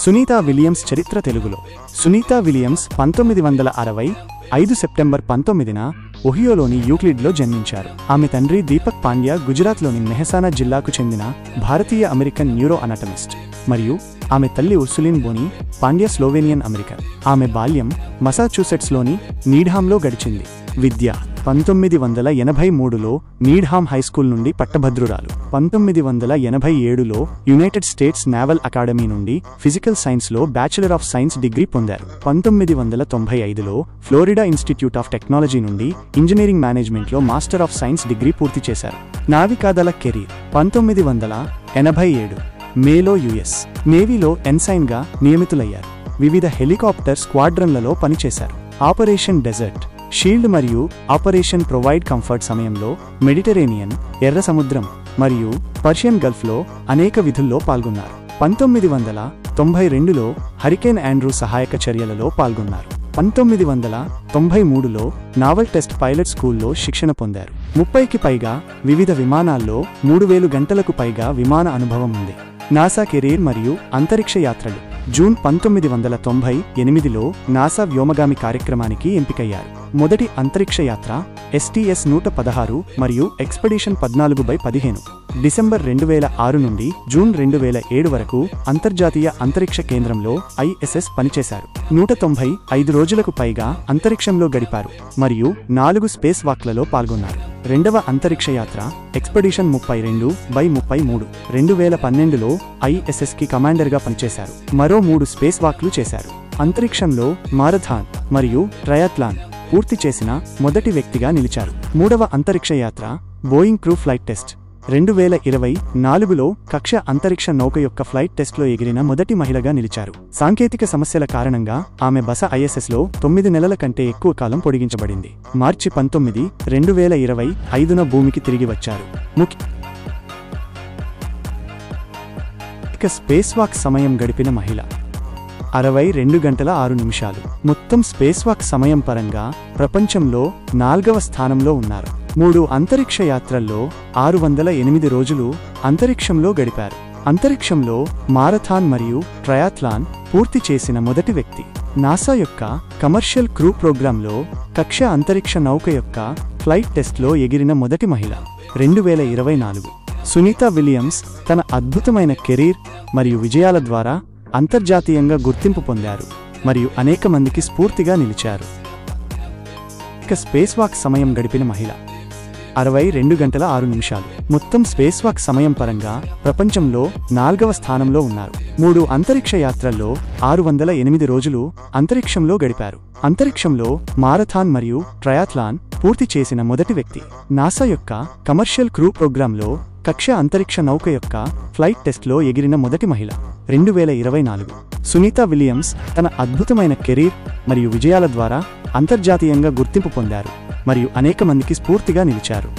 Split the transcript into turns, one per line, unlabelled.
Sunitha Williams చరిత్ర తెలుగులో. Sunitha Williams 1965 September 19న ఒహియోలోని యూక్లిడ్లో జన్మించారు. ఆమె తండ్రి దీపక్ పాండ్యా గుజరాత్లోని మెహసానా జిల్లాకు చెందిన భారతీయ అమెరికన్ న్యూరో అనటమిస్ట్ మరియు ఆమె తల్లి ఉర్సులిన్ బోనీ పాండ్యా స్లోవేనియన్ అమెరికన్. ఆమె బాల్యం మసాచ్యూసెట్స్లోని నీడ్హామ్లో గడిచింది. విద్య 1983లో నీడ్హామ్ హైస్కూల్ నుండి పట్టభద్రురాలు. 1987లో యునైటెడ్ స్టేట్స్ నేవల్ అకాడమీ నుండి ఫిజికల్ సైన్స్లో బ్యాచిలర్ ఆఫ్ సైన్స్ డిగ్రీ పొందారు. 1995లో ఫ్లోరిడా ఇన్స్టిట్యూట్ ఆఫ్ టెక్నాలజీ నుండి ఇంజనీరింగ్ మేనేజ్మెంట్లో మాస్టర్ ఆఫ్ సైన్స్ డిగ్రీ పూర్తి చేశారు. నావికాదళ కెరీర్ 1987 మేలో యుఎస్ నేవీలో ఎన్సైన్గా నియమితులయ్యారు. వివిధ హెలికాప్టర్ స్క్వాడ్రన్లలో పనిచేశారు. ఆపరేషన్ డెజర్ట్ షీల్డ్ మరియు ఆపరేషన్ ప్రొవైడ్ కంఫర్ట్ సమయంలో మెడిటరేనియన్, ఎర్ర సముద్రం మరియు పర్షియన్ గల్ఫ్లో అనేక విధుల్లో పాల్గొన్నారు. 1992లో హరికేన్ ఆండ్రూ సహాయక చర్యలలో పాల్గొన్నారు. 1993లో నావల్ టెస్ట్ పైలట్ స్కూల్లో శిక్షణ పొందారు. 30కి పైగా వివిధ విమానాల్లో 3000 గంటలకు పైగా విమాన అనుభవం ఉంది. నాసా కెరీర్ మరియు అంతరిక్ష యాత్రలు. జూన్ 1998లో నాసా వ్యోమగామి కార్యక్రమానికి ఎంపికయ్యారు. మొదటి అంతరిక్ష యాత్ర STS-116 మరియు ఎక్స్పెడిషన్ 14/15. డిసెంబర్ 2006 నుండి జూన్ 2007 వరకు అంతర్జాతీయ అంతరిక్ష కేంద్రంలో ISS పనిచేశారు. 195 రోజులకు పైగా అంతరిక్షంలో గడిపారు మరియు 4 స్పేస్ వాక్లలో పాల్గొన్నారు. రెండవ అంతరిక్ష యాత్ర ఎక్స్పెడిషన్ 32/33. 2012లో ISSకి కమాండర్గా పనిచేశారు. మరో 3 స్పేస్ వాక్లు చేశారు. అంతరిక్షంలో మారథాన్ మరియు ట్రయాథ్లాన్ పూర్తి చేసిన మొదటి వ్యక్తిగా నిలిచారు. మూడవ అంతరిక్ష యాత్ర బోయింగ్ క్రూ ఫ్లైట్ టెస్ట్. 2024లో కక్ష అంతరిక్ష నౌక యొక్క ఫ్లైట్ టెస్ట్లో ఎగిరిన మొదటి మహిళగా నిలిచారు. సాంకేతిక సమస్యల కారణంగా ఆమె బస ISSలో 9 నెలల కంటే ఎక్కువ కాలం పొడిగించబడింది. మార్చి 19, 2025న భూమికి తిరిగి వచ్చారు. స్పేస్ వాక్ సమయం గడిపిన మహిళ 62 గంటల 6 నిమిషాలు. మొత్తం స్పేస్ వాక్ సమయం పరంగా ప్రపంచంలో 4వ స్థానంలో ఉన్నారు. 3 అంతరిక్ష యాత్రల్లో 608 రోజులు అంతరిక్షంలో గడిపారు. అంతరిక్షంలో మారథాన్ మరియు ట్రయాథ్లాన్ పూర్తి చేసిన మొదటి వ్యక్తి. నాసా యొక్క కమర్షియల్ క్రూ ప్రోగ్రాంలో కక్ష అంతరిక్ష నౌక యొక్క ఫ్లైట్ టెస్ట్లో ఎగిరిన మొదటి మహిళ. 2024 సునీతా విలియమ్స్ తన అద్భుతమైన కెరీర్ మరియు విజయాల ద్వారా అంతర్జాతీయంగా గుర్తింపు పొందారు మరియు అనేక మందికి స్ఫూర్తిగా నిలిచారు. స్పేస్ వాక్ సమయం గడిపిన మహిళ 62 గంటల 6 నిమిషాలు. మొత్తం స్పేస్ వాక్ సమయం పరంగా ప్రపంచంలో 4వ స్థానంలో ఉన్నారు. 3 అంతరిక్ష యాత్రల్లో 608 రోజులు అంతరిక్షంలో గడిపారు. అంతరిక్షంలో మారథాన్ మరియు ట్రయాథ్లాన్ పూర్తి చేసిన మొదటి వ్యక్తి. నాసా యొక్క కమర్షియల్ క్రూ ప్రోగ్రాంలో కక్ష అంతరిక్ష నౌక యొక్క ఫ్లైట్ టెస్ట్లో ఎగిరిన మొదటి మహిళ. 2024 సునీతా విలియమ్స్ తన అద్భుతమైన కెరీర్ మరియు విజయాల ద్వారా అంతర్జాతీయంగా గుర్తింపు పొందారు మరియు అనేక మందికి స్ఫూర్తిగా నిలిచారు.